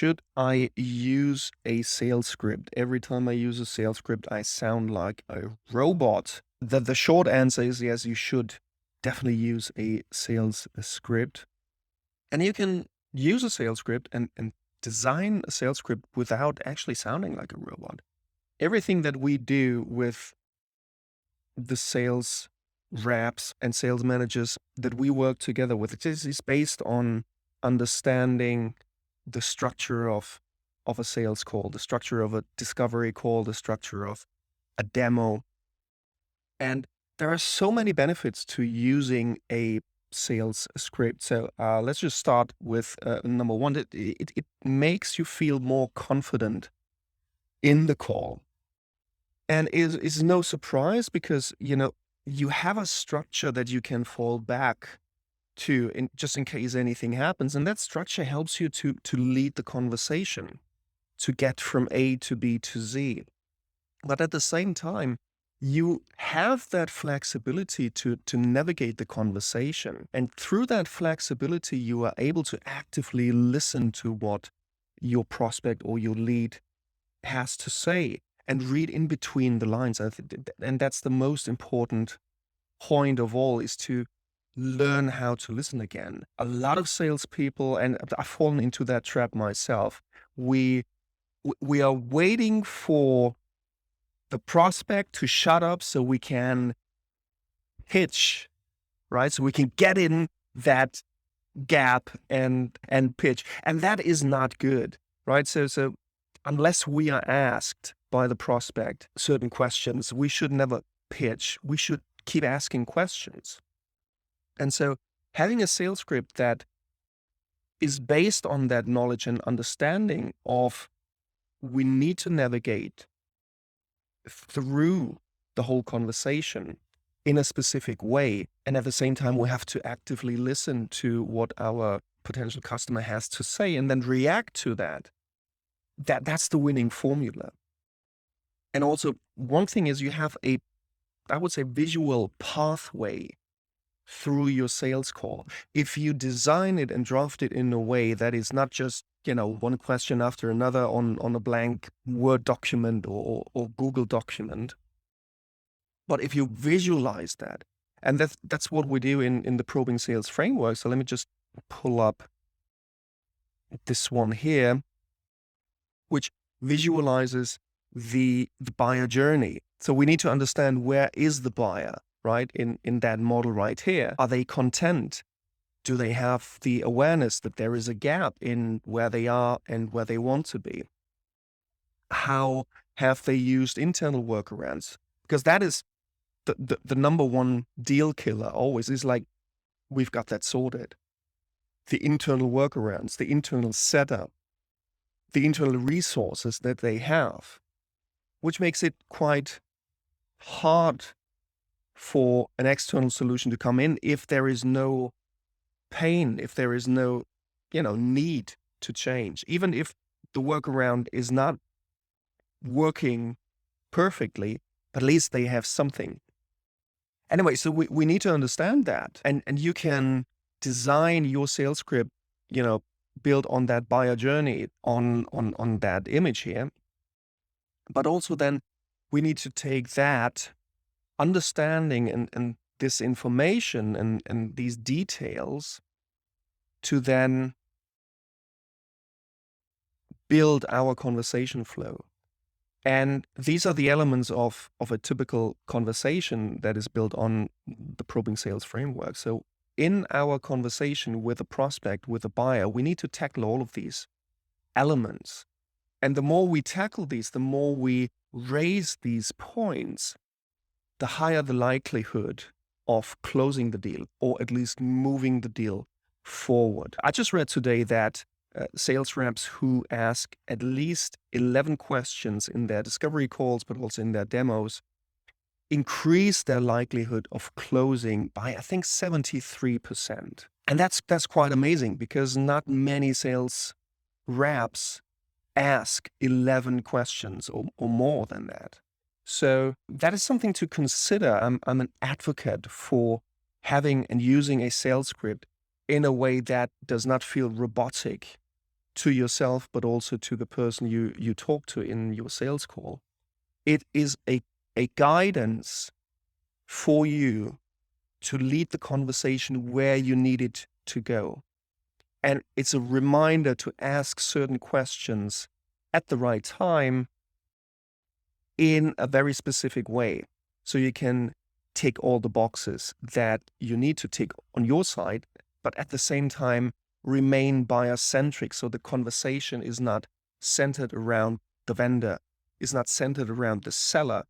should I use a sales script? Every time I use a sales script, I sound like a robot. The short answer is yes, you should definitely use a sales script. And you can use a sales script and design a sales script without actually sounding like a robot. Everything that we do with the sales reps and sales managers that we work together with, it is based on understanding the structure of a sales call, the structure of a discovery call, the structure of a demo. And there are so many benefits to using a sales script. So let's just start with number one. It makes you feel more confident in the call. And is no surprise because, you have a structure that you can fall back to just in case anything happens. And that structure helps you to lead the conversation, to get from A to B to Z. But at the same time, you have that flexibility to navigate the conversation. And through that flexibility, you are able to actively listen to what your prospect or your lead has to say and read in between the lines. And that's the most important point of all, is to learn how to listen again. A lot of salespeople, and I've fallen into that trap myself, we are waiting for the prospect to shut up so we can pitch, right? So we can get in that gap and pitch. And that is not good, right? So unless we are asked by the prospect certain questions, we should never pitch. We should keep asking questions. And so having a sales script that is based on that knowledge and understanding of we need to navigate through the whole conversation in a specific way. And at the same time, we have to actively listen to what our potential customer has to say and then react to that. That's the winning formula. And also, one thing is you have I would say, visual pathway through your sales call. If you design it and draft it in a way that is not just, one question after another on a blank Word document or Google document, but if you visualize that, and that's what we do in the probing sales framework. So let me just pull up this one here, which visualizes the buyer journey. So we need to understand, where is the buyer, right? In that model right here. Are they content? Do they have the awareness that there is a gap in where they are and where they want to be? How have they used internal workarounds? Because that is the number one deal killer always, is like, we've got that sorted. The internal workarounds, the internal setup, the internal resources that they have, which makes it quite hard for an external solution to come in if there is no pain, if there is no, need to change. Even if the workaround is not working perfectly, but at least they have something. Anyway, so we need to understand that. And you can design your sales script, build on that buyer journey, on that image here. But also then we need to take that understanding and this information and these details to then build our conversation flow. And these are the elements of a typical conversation that is built on the probing sales framework. So in our conversation with a prospect, with a buyer, we need to tackle all of these elements. And the more we tackle these, the more we raise these points, the higher the likelihood of closing the deal, or at least moving the deal forward. I just read today that sales reps who ask at least 11 questions in their discovery calls, but also in their demos, increase their likelihood of closing by, I think, 73%. And that's quite amazing, because not many sales reps ask 11 questions or more than that. So that is something to consider. I'm an advocate for having and using a sales script in a way that does not feel robotic to yourself, but also to the person you talk to in your sales call. It is a guidance for you to lead the conversation where you need it to go. And it's a reminder to ask certain questions at the right time in a very specific way. So you can tick all the boxes that you need to tick on your side, but at the same time remain buyer-centric. So the conversation is not centered around the vendor, is not centered around the seller,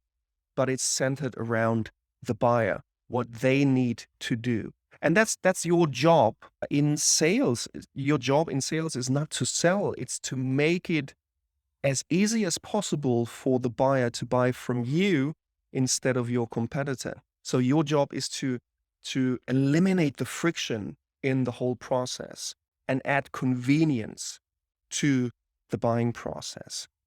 but it's centered around the buyer, what they need to do. And that's your job in sales. Your job in sales is not to sell, it's to make it as easy as possible for the buyer to buy from you instead of your competitor. So your job is to eliminate the friction in the whole process and add convenience to the buying process.